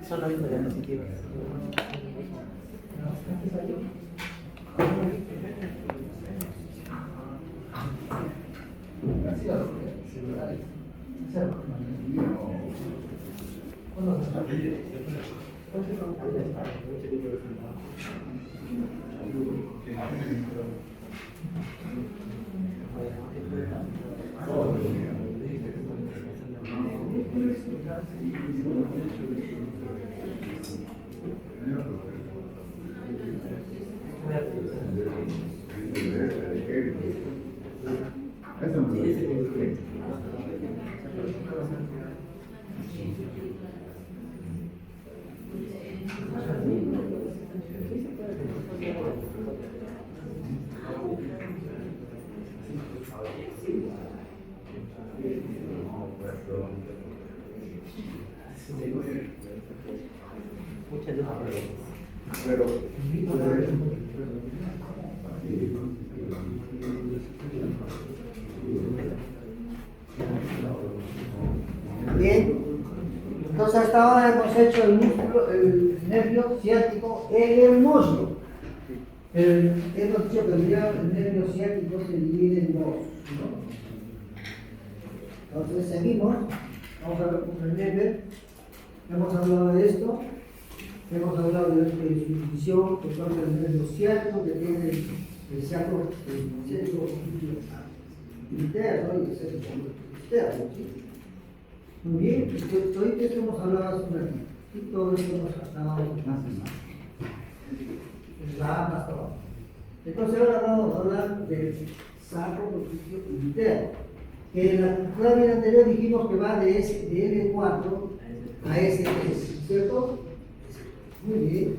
Son las mismas diapositivas. Bien, entonces hasta ahora hemos hecho el músculo, el nervio ciático en el muslo. Hemos dicho que el nervio ciático se divide en dos, ¿no? Entonces seguimos, vamos a comprender, hemos hablado de esto, hemos hablado de su división por parte del nervio ciático que tiene el ciático interno y el ciático externo, ¿sí? Muy bien, hoy que hemos hablado hace un ratito, y todo esto hemos acabado más y más. Hasta abajo. Entonces ahora vamos a hablar del sacro procesio interno, que en la clave anterior dijimos que va de L4 a S3, ¿cierto? Muy bien.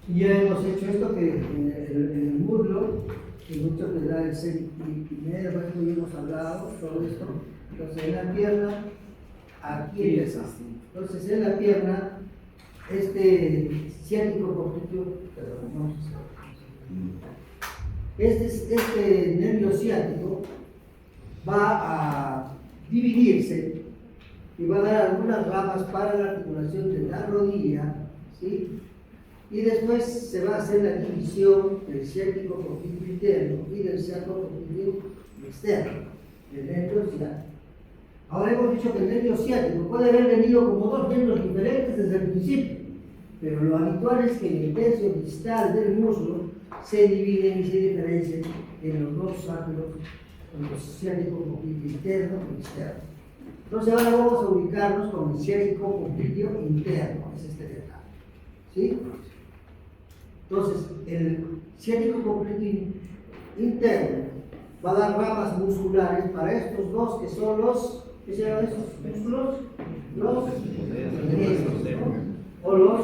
Y ya hemos hecho esto que en el muslo, que mucho que da el primero, ya hemos hablado, todo esto. Entonces en la pierna, aquí empieza. Entonces en la pierna, este ciático procesio, este nervio ciático va a dividirse y va a dar algunas ramas para la articulación de la rodilla, ¿sí? Y después se va a hacer la división del ciático procesio interno y del ciático procesio externo, el nervio ciático. Ahora hemos dicho que el nervio ciático puede haber venido como dos nervios diferentes desde el principio, pero lo habitual es que el tercio distal del muslo se dividen y se diferencian en los dos sacros, los ciático procesio interno y externo. Entonces ahora vamos a ubicarnos con el ciático procesio interno, es este de acá, ¿sí? Entonces el ciático procesio interno va a dar ramas musculares para estos dos que son los, ¿qué se llaman esos músculos? Los medios, ¿no? O los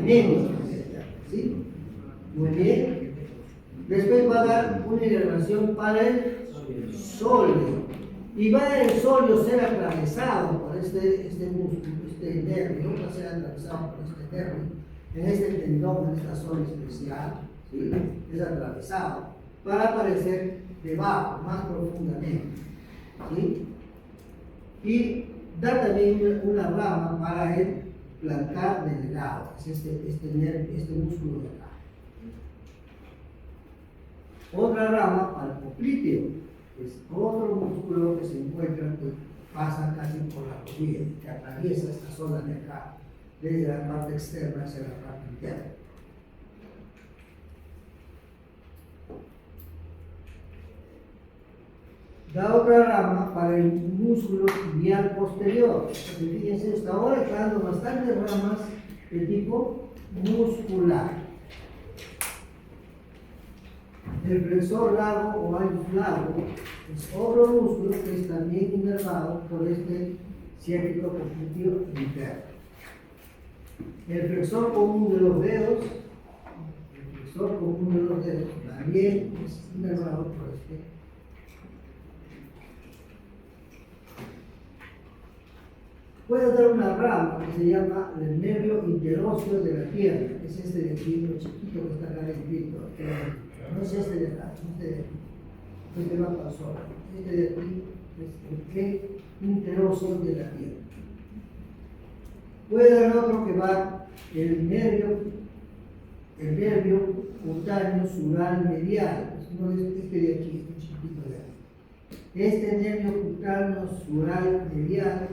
medios, ¿sí? Muy bien. Después va a dar una inervación para el sóleo. Y va el sóleo ser atravesado por este músculo, este nervio, va a ser atravesado por este nervio, en este tendón, en esta zona especial, ¿sí? Es atravesado para aparecer debajo, más profundamente, ¿sí? Y da también una rama para el plantar delgado, es este nervio, este músculo de acá. Otra rama para el popliteo, es otro músculo que se encuentra, que pasa casi por la rodilla, que atraviesa esta zona de acá, desde la parte externa hacia la parte interna. Da otra rama para el músculo tibial posterior. Fíjense, hasta ahora está dando bastantes ramas de tipo muscular. El flexor largo o algo largo es otro músculo que es también inervado por este ciático procesio interno. El flexor común de los dedos, también es inervado por este. Puede dar una rama que se llama el nervio interóseo de la pierna, que es este de aquí, lo chiquito que está acá dentro. No es este de acá, este va para el suelo. Este de aquí es el interoso de la pierna. Puede haber otro que va el nervio cutáneo sural medial, no es este de aquí, este chiquitito de aquí. Este nervio cutáneo sural medial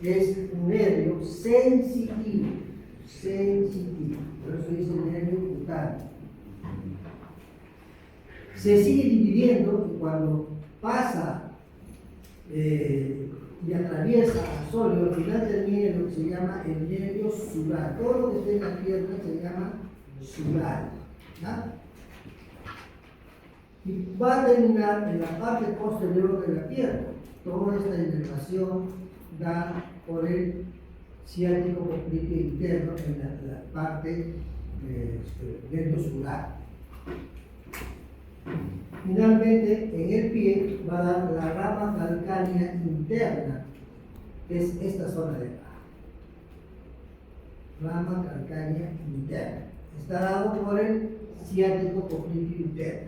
es un nervio sensitivo, por eso dice nervio cutáneo. Se sigue dividiendo y cuando pasa y atraviesa al sólido, al final termina en lo que se llama el nervio sural. Todo lo que esté en la pierna se llama sural. ¿Ya? Y va a terminar en la parte posterior de la pierna. Toda esta inervación da por el ciático popliteo interno en la parte nervio sural. Finalmente, en el pie va a dar la rama calcánea interna, que es esta zona de acá. Rama calcánea interna. Está dado por el ciático popliteo interno.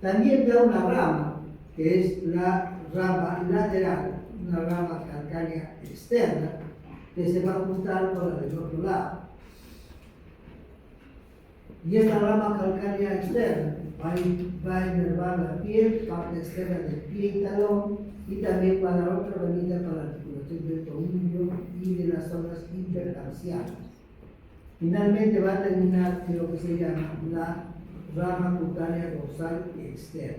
También da una rama, que es la rama lateral, una rama calcánea externa, que se va a juntar con la del otro lado. Y esta rama calcánea externa va a inervar la piel, parte externa del pie y talón, y también va a dar otra ramita para la articulación del tobillo y de las zonas intercalcianas. Finalmente va a terminar en lo que se llama la rama cutánea dorsal externa.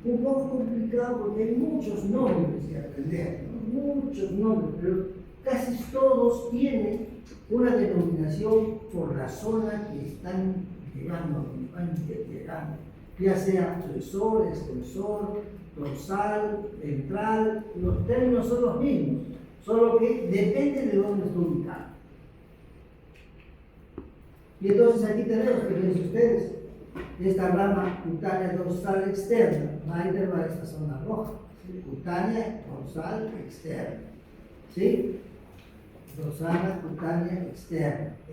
Un poco complicado porque hay muchos nombres que aprender, ¿no? Muchos nombres, pero casi todos tienen una denominación por la zona que están llegando, ya sea flexor, extensor, dorsal, ventral, los términos son los mismos, solo que depende de dónde está ubicado. Y entonces aquí tenemos, fíjense ustedes, esta rama cutánea dorsal externa va a inervar esta zona roja, ¿sí? Cutánea dorsal externa, ¿sí? Dorsal cutánea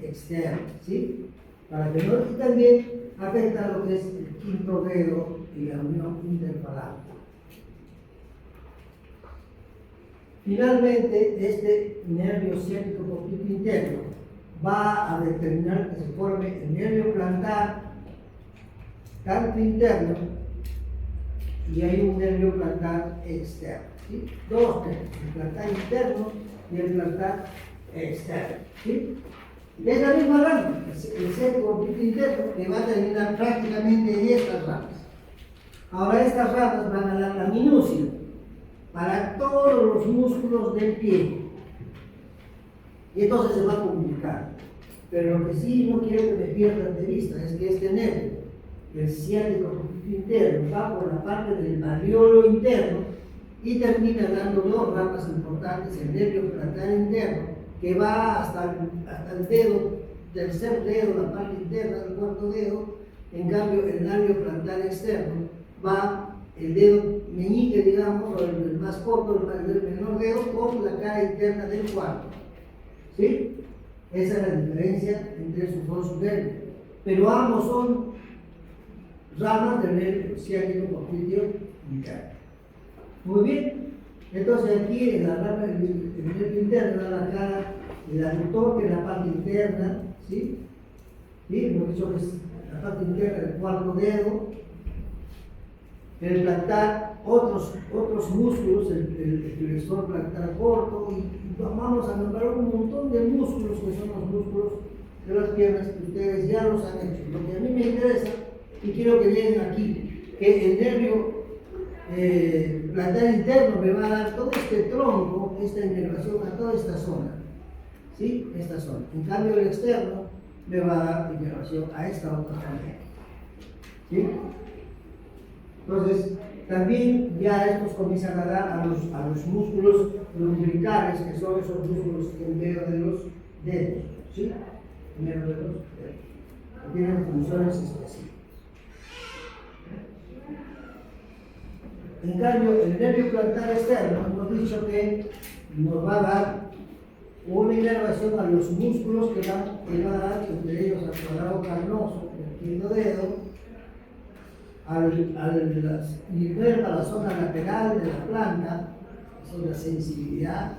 externa, ¿sí? Para que no, y también afecta lo que es el quinto dedo y la unión interfalange. Finalmente, este nervio ciático popliteo interno va a determinar que se forme el nervio plantar, tanto interno, y hay un nervio plantar externo, ¿sí? Dos nervios, el plantar interno y el plantar externo, ¿sí? Es la misma rama, el ciático popliteo interno, que va a terminar prácticamente en estas ramas. Ahora estas ramas van a dar la minucia para todos los músculos del pie. Y entonces se va a comunicar. Pero lo que sí no quiero que me pierdan de vista es que este nervio, el ciático popliteo interno, va por la parte del malleolo interno y termina dando dos ramas importantes, el nervio plantar interno, que va hasta el dedo, tercer dedo, la parte interna del cuarto dedo. En cambio, el nervio plantar externo va el dedo meñique, digamos, o el más corto, el menor dedo, con la cara interna del cuarto. ¿Sí? Esa es la diferencia entre esos dos nervios. Pero ambos son ramas del nervio ciático popliteo interno. Muy bien. Entonces aquí en la rama del nervio interno da la cara del aductor, que es la parte interna, ¿sí? ¿Sí? Hemos dicho que es la parte interna del cuarto dedo. El plantar, otros músculos, el flexor plantar corto, y vamos a nombrar un montón de músculos que son los músculos de las piernas que ustedes ya los han hecho. Lo que a mí me interesa, y quiero que lleguen aquí, que el nervio plantar interno me va a dar todo este tronco, esta inervación a toda esta zona, ¿sí? Esta zona. En cambio el externo me va a dar inervación a esta otra zona, ¿sí? Entonces, también ya estos comienzan a dar a los músculos lumbricales, que son esos músculos en medio de los dedos, ¿sí? En medio de los dedos, que tienen funciones específicas. En cambio, el nervio plantar externo, hemos dicho que nos va a dar una inervación a los músculos que va a dar, entre ellos al cuadrado carnoso, el quinto dedo, y al nervio plantar externo, que va a dar una inervación a los músculos lumbricales, que son esos músculos en medio de los dedos, ¿sí? En medio de los dedos. En cambio, el nervio plantar externo nos va a dar una inervación a los músculos que van a dar, entre ellos al cuadrado carnoso, el quinto dedo, inerva la zona lateral de la planta, eso es la sensibilidad.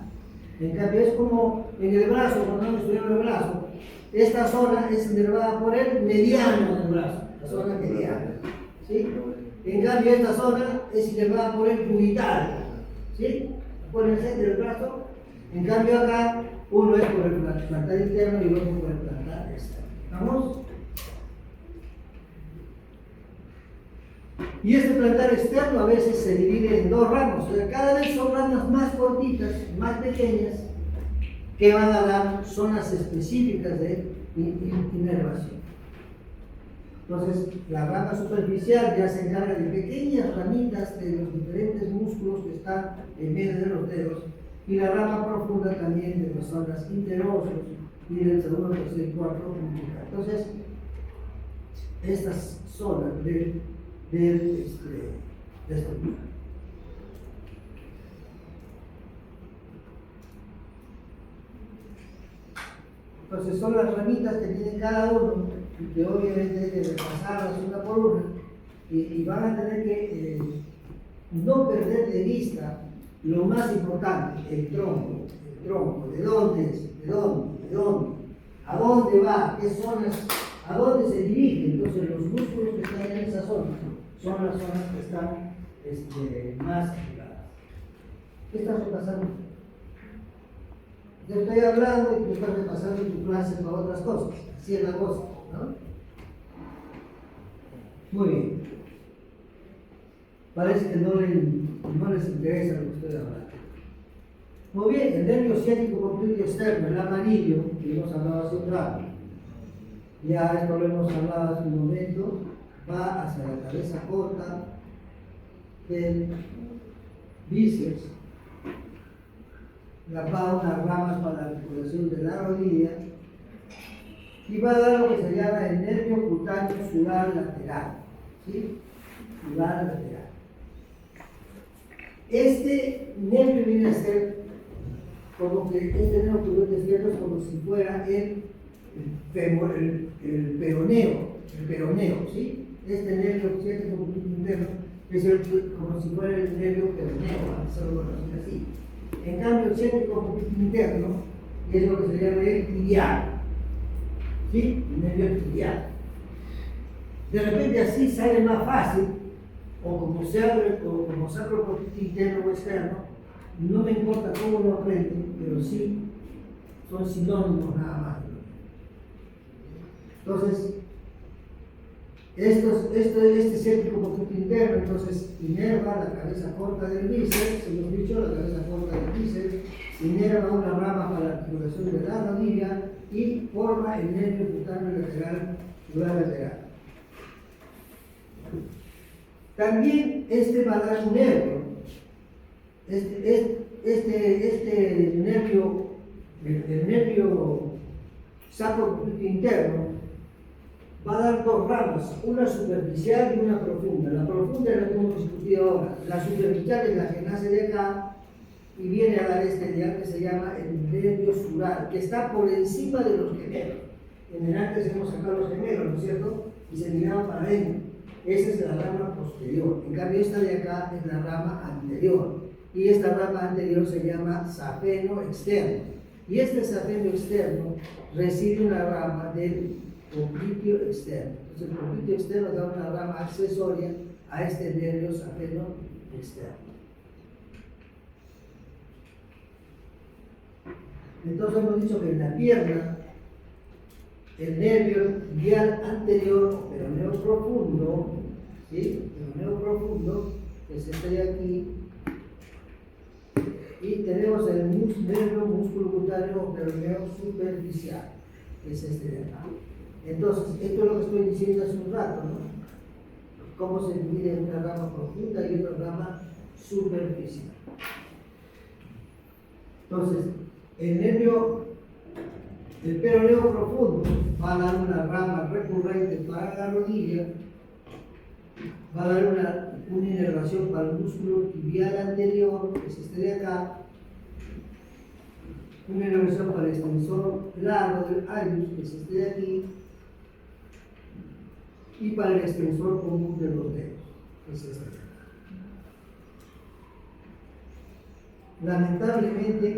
En cambio, es como en el brazo, cuando estudiamos el brazo, esta zona es inervada por el mediano del brazo, la zona mediana. ¿Sí? En cambio, esta zona es inervada por el cubital. ¿Sí? Por el centro del brazo. En cambio, acá uno es por el plantar interno y otro por el plantar externo. ¿Vamos? Y este plantar externo a veces se divide en dos ramos, o sea, cada vez son ramas más cortitas, más pequeñas, que van a dar zonas específicas de inervación. Entonces, la rama superficial ya se encarga de pequeñas ramitas de los diferentes músculos que están en medio de los dedos, y la rama profunda también de las zonas interosas y del segundo, tercer y cuarto puntical. Entonces, estas zonas de estructura. Entonces son las ramitas que tiene cada uno y que obviamente hay que repasarlas una por una y van a tener que no perder de vista lo más importante, el tronco, ¿de dónde es? ¿De dónde? ¿A dónde va? ¿Qué zonas? ¿A dónde se dirige? Entonces los músculos que están en esa zona son las zonas que están más activadas. ¿Qué estás repasando? Yo estoy hablando y tú estás repasando tu clase para otras cosas. Así es la cosa, ¿no? Muy bien. Parece que no les interesa lo que estoy hablando. Muy bien, el nervio ciático completo externo, el amarillo, que hemos hablado hace un rato. Ya esto lo hemos hablado hace un momento, va hacia la cabeza corta del bíceps, va a unas ramas para la articulación de la rodilla y va a dar lo que se llama el nervio cutáneo sural lateral. ¿Sí? Sural lateral. Este nervio viene a ser como que este nervio cutáneo izquierdo es como si fuera el peroneo, ¿sí? Este nervio ciático interno es como si fuera el nervio peroneo, a hacerlo así. En cambio, el ciático interno es lo que se llama el tibial, ¿sí? El nervio tibial. De repente así sale más fácil, o como se abre, o como sacro interno o externo, no me importa cómo lo aprenden, pero sí son sinónimos nada más. Entonces, este ciático poquito interno, entonces, inerva la cabeza corta del bíceps, hemos dicho, la cabeza corta del bíceps, inerva una rama para la articulación de la rodilla y forma el nervio cutáneo lateral. También este va a dar un nervio. Este nervio, el nervio sacro interno, va a dar dos ramas, una superficial y una profunda. La profunda es la que hemos discutido ahora. La superficial es la que nace de acá y viene a dar este día que se llama el nervio sural, que está por encima de los gemelos. En el antes hemos sacado los gemelos, ¿no es cierto? Y se miraban para adentro. Esa es la rama posterior. En cambio, esta de acá es la rama anterior. Y esta rama anterior se llama safeno externo. Y este safeno externo recibe una rama del popliteo externo. Entonces, el popliteo externo da una rama accesoria a este nervio safeno externo. Entonces, hemos dicho que en la pierna, el nervio tibial anterior, o peroneo profundo, ¿sí? Peroneo profundo, que es este de aquí, y tenemos el nervio músculo cutáneo o peroneo superficial, que es este de acá. Entonces, esto es lo que estoy diciendo hace un rato, ¿no? Cómo se divide en una rama profunda y otra rama superficial. Entonces, el peroneo profundo va a dar una rama recurrente para la rodilla, va a dar una inervación para el músculo tibial anterior, que es este de acá, una inervación para el extensor largo del ius, que es este de aquí, y para el extensor común de los dedos. Es este. Lamentablemente,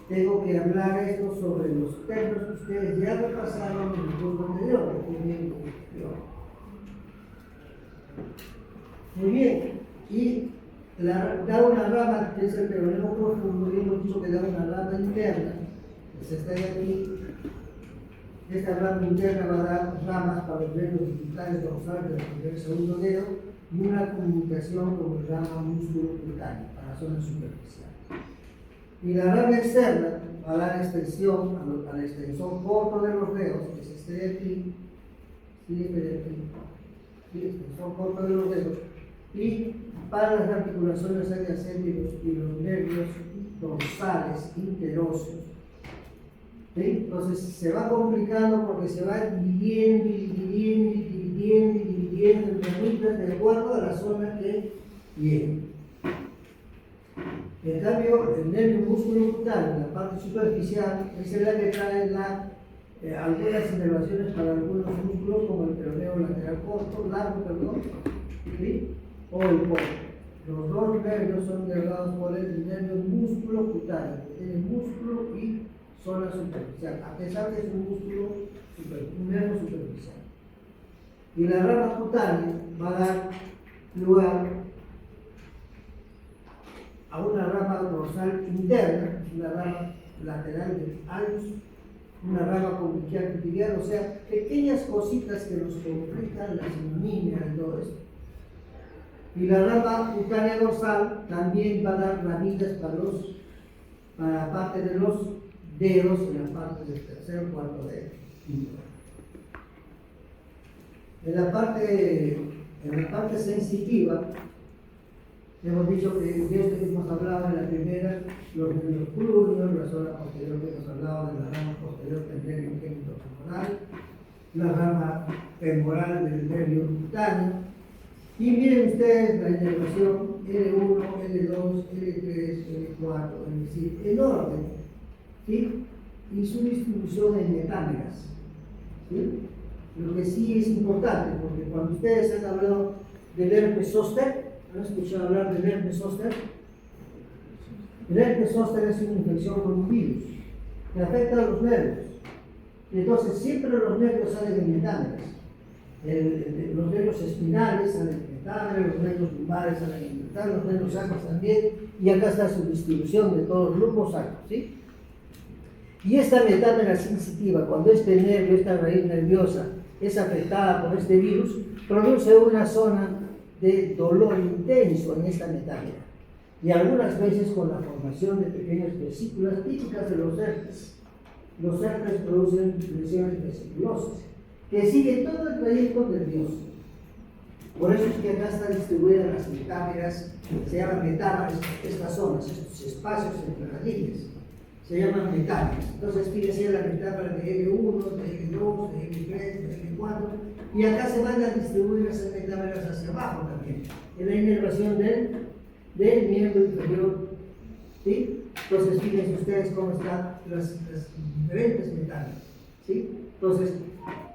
tengo que hablar esto sobre los términos que ustedes ya repasaron en el curso anterior, que fue miembro inferior. Muy bien, y da una rama que es el peroneo profundo, y hemos dicho que da una rama interna, que se está aquí. Esta rama interna va a dar ramas para los nervios digitales dorsales del primer y segundo dedo y una comunicación con el rama músculo cutáneo para la zona superficial. Y la rama externa va a dar extensión a la extensión corto de los dedos, que es este de aquí, extensión corta de los dedos, y para las articulaciones adyacentes y los nervios dorsales interóseos. ¿Sí? Entonces se va complicando porque se va dividiendo en ramitas de acuerdo a la zona que viene. En cambio, el nervio músculo cutáneo, la parte superficial, es la que trae algunas inervaciones para algunos músculos, como el peroneo lateral corto, largo, ¿sí? O el corto. Los dos nervios son inervados por el nervio músculo cutáneo, que tiene músculo y zona superficial, a pesar de que es un nervio superficial. Y la rama cutánea va a dar lugar a una rama dorsal interna, una rama lateral del alus, una rama comunicación tibial, o sea, pequeñas cositas que nos complican la sinonimia y todo esto. Y la rama cutánea dorsal también va a dar ramitas para la parte de los dedos en la parte del tercer o cuarto dedo. En la parte sensitiva, hemos dicho que de esto que hemos hablado en la primera, los nervios plurios, la zona posterior que hemos hablado de la rama posterior del nervio genitofemoral, la rama femoral del nervio cutáneo. Y miren ustedes la inervación L1, L2, L3, L4, es decir, en orden, ¿sí? Y su distribución en metámeras, ¿sí? Lo que sí es importante, porque cuando ustedes han hablado del herpes zóster, ¿han escuchado hablar del herpes zóster? El herpes zóster es una infección con un virus que afecta a los nervios. Entonces, siempre los nervios salen en metámeras. Los nervios espinales salen en metámeras, los nervios lumbares salen en metámeras, los nervios sacros también, y acá está su distribución de todos los grupos sacros, ¿sí? Y esta metámera sensitiva, cuando este nervio, esta raíz nerviosa, es afectada por este virus, produce una zona de dolor intenso en esta metámera. Y algunas veces con la formación de pequeñas vesículas típicas de los herpes. Los herpes producen lesiones vesiculosas, que sigue todo el trayecto nervioso. Por eso es que acá están distribuidas las metámeras, se llaman metámeras, estas zonas, estos espacios entre las líneas. Se llaman metámeras. Entonces, fíjense la metámera de L1, de L2, de L3, de L4, y acá se van a distribuir esas metámeras hacia abajo también, en la inervación del miembro inferior. ¿Sí? Entonces, fíjense ustedes cómo están las diferentes metámeras. ¿Sí? Entonces,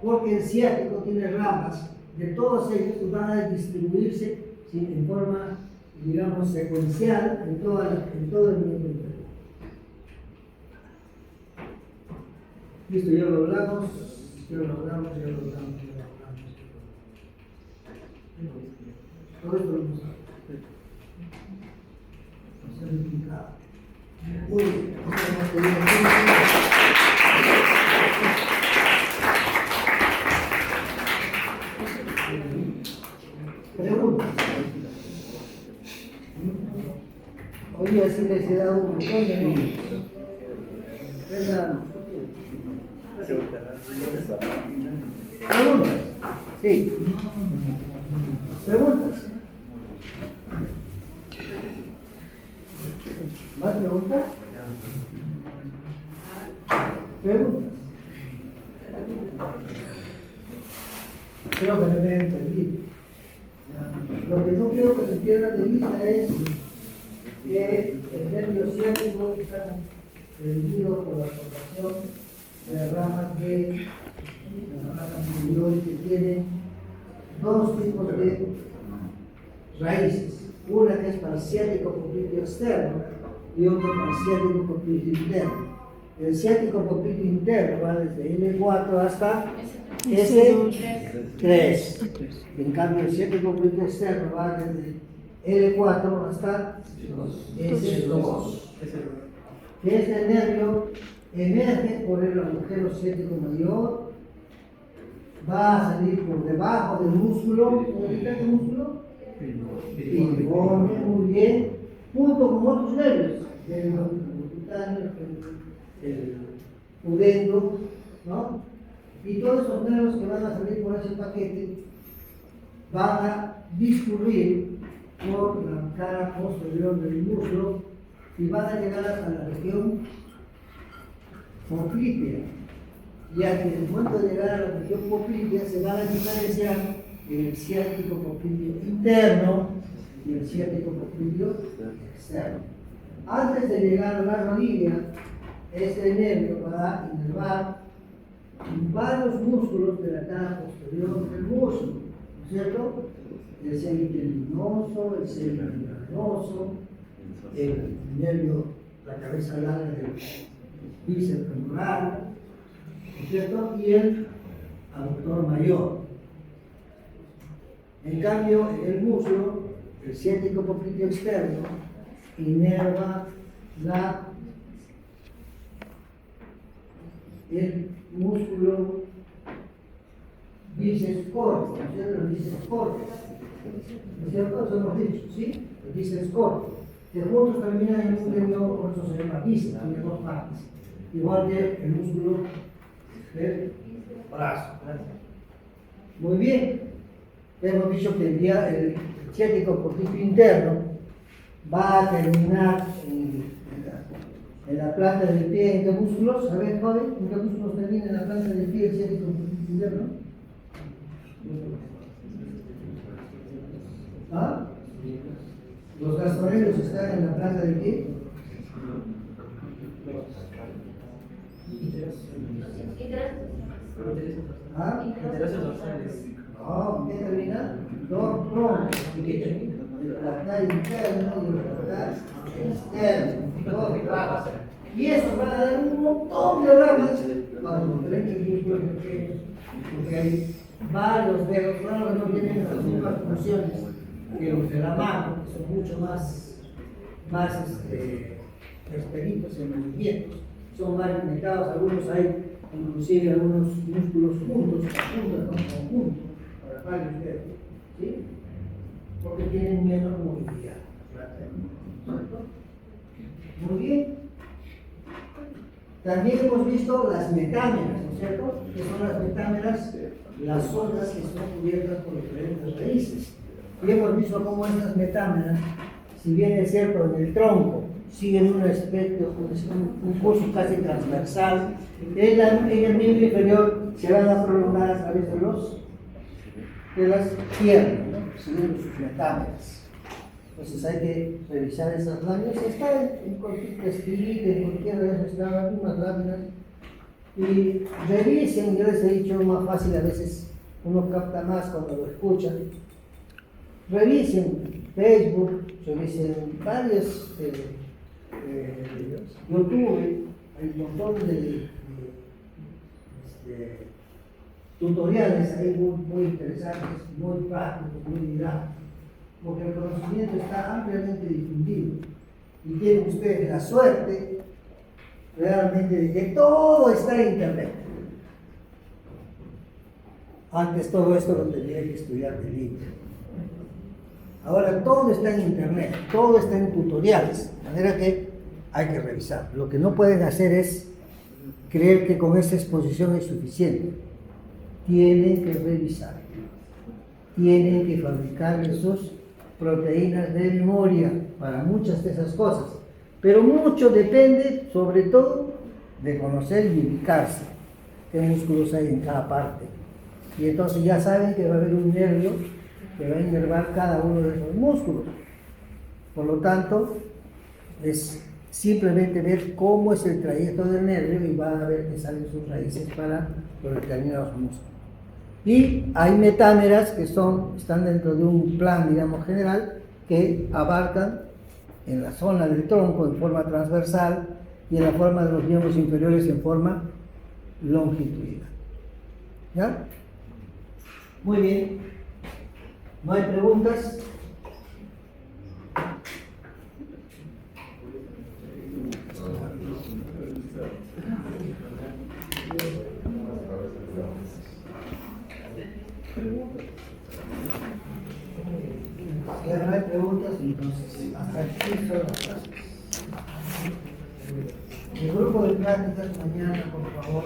porque el ciático tiene ramas, de todos ellos van a distribuirse, ¿sí?, en forma, digamos, secuencial en todo el miembro inferior. Listo, ya lo hablamos. Todo esto lo hemos hablado. Muy bien. Preguntas. Hoy así les he dado un montón de números. ¿Preguntas? Sí. ¿Preguntas? ¿Más preguntas? ¿Preguntas? Creo que no me he entendido. Lo que no quiero que se pierda de vista es que el nervio ciático está prendido por la formación de ramas de la rama anterior, que tiene dos tipos de raíces. Una que es para el ciático popliteo externo y otra para el ciático popliteo interno. El ciático popliteo interno va desde L4 hasta S3. En cambio, el ciático popliteo externo va desde L4 hasta S2. Este nervio emerge por el agujero ciático mayor, va a salir por debajo del músculo. ¿Cómo está el músculo? Pingones, muy bien, junto con otros nervios, el cutáneo, el pudendo, ¿no? Y todos esos nervios que van a salir por ese paquete van a discurrir por la cara posterior del muslo y van a llegar hasta la región poplitea, ya que en el momento de llegar a la región poplitea se van a diferenciar el ciático popliteo interno y el ciático popliteo externo. Antes de llegar a la rodilla, este nervio va a inervar varios músculos de la cara posterior del muslo, ¿no es cierto? El semiterminoso, el semimembranoso, el nervio, la cabeza larga del bíceps femoral, ¿no es cierto? Y el aductor mayor. En cambio, en el muslo, el ciático popliteo externo inerva el músculo bíceps corto, ¿no es cierto? El bíceps corto, ¿no es cierto? Eso hemos dicho, ¿sí? El bíceps corto, que juntos terminan en un nervio, por eso se llama bíceps, tiene dos partes, igual que el músculo del brazo. Muy bien. Hemos dicho que el ciático popliteo interno va a terminar en la planta del pie. ¿En qué músculos? A ver, joven, ¿en qué músculos termina en la planta del pie el ciático popliteo interno? ¿Ah? ¿Los gastrocnemios están en la planta del pie? ¿Ah? No, ¿qué termina? Dos troncos. El platal interno y el platal externo. Dos ramas. Y eso va a dar un montón de ramas para los diferentes músculos pequeños, porque hay varios dedos, claro que no tienen las mismas funciones que los de la mano, que son mucho más expeditos en movimientos. Son más limitados, algunos hay inclusive algunos músculos juntos, conjuntos, para varios dedos, ¿sí? Porque tienen menos movilidad. Muy bien. También hemos visto las metámeras, ¿no es cierto? ¿Qué son las metámeras? Las zonas que son cubiertas por diferentes raíces. Y hemos visto cómo estas metámeras, si bien es cierto en el tronco, siguen un aspecto, un curso casi transversal, en el miembro inferior se van a prolongar a través de las piernas, ¿no? Siguiendo sus metámeras. Entonces hay que revisar esas láminas. Está en cualquier escribir, en cualquiera de esas están unas láminas. Y revisen, yo les he dicho, más fácil a veces uno capta más cuando lo escuchan. Revisen Facebook, revisen varios YouTube, hay un montón de tutoriales ahí muy interesantes, muy prácticos, muy didácticos, porque el conocimiento está ampliamente difundido y tienen ustedes la suerte realmente de que todo está en internet. Antes todo esto lo tenía que estudiar de libro. Ahora todo está en internet, todo está en tutoriales, de manera que hay que revisar. Lo que no pueden hacer es creer que con esta exposición es suficiente. Tienen que revisar, tienen que fabricar sus proteínas de memoria para muchas de esas cosas, pero mucho depende sobre todo de conocer y ubicarse qué músculos hay en cada parte, y entonces ya saben que va a haber un nervio que va a inervar cada uno de esos músculos. Por lo tanto, es simplemente ver cómo es el trayecto del nervio y va a ver que salen sus raíces para los determinados músculos. Y hay metámeras que están dentro de un plan, digamos, general, que abarcan en la zona del tronco en forma transversal y en la forma de los miembros inferiores en forma longitudinal. ¿Ya? Muy bien. ¿No hay preguntas? Si no hay preguntas, entonces hasta aquí son las clases. El grupo de prácticas mañana, por favor.